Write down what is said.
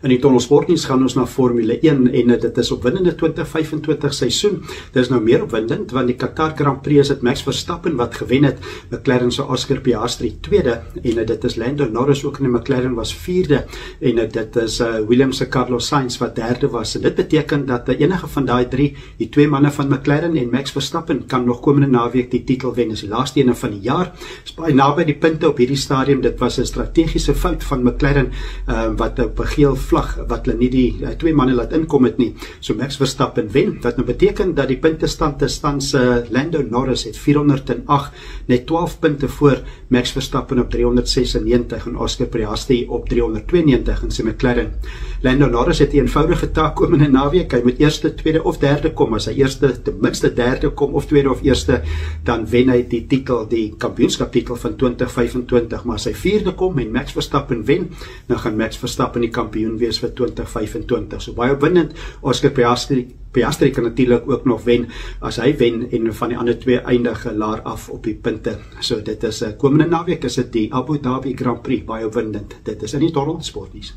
In die Tondelsportnuus gaan ons na Formule 1 en dit is opwindende 2025 seisoen. Dit is nou meer opwindend want die Qatar Grand Prix is dit Max Verstappen wat gewen het, McLaren se Oscar Piastri tweede en dit is Lando Norris ook in die McLaren was vierde en dit is Williams se Carlos Sainz wat derde was. En dit beteken dat enige van die twee manne van McLaren en Max Verstappen kan nog komende naweek die titel wen. Is die laaste ene van die jaar. Is baie naby die punte op hierdie stadium. Dit was 'n strategiese fout van McLaren wat op 'n geel vlag wat hulle nie die twee manne laat inkom het nie. So Max Verstappen wen, wat nou beteken dat die puntestand is tans Lando Norris het 408, net 12 punte voor Max Verstappen op 396 en Oscar Piastri op 392 in sy McLaren. Lando Norris het 'n eenvoudige taak komende naweek. Hy moet eerste, tweede of derde kom. As hy eerste, ten minste derde kom of tweede of eerste, dan wen hy die titel, die kampioenskaptitel van 2025. Maar as hy vierde kom en Max Verstappen wen, dan gaan Max Verstappen die kampioen wees vir 2025. So baie opwindend. Oscar Piastri kan natuurlik ook nog wen as hy wen en van die ander twee eindig laer af op die punte. So dit is komende naweek is dit die Abu Dhabi Grand Prix, baie opwindend. Dit is in die Tondelsportnuus.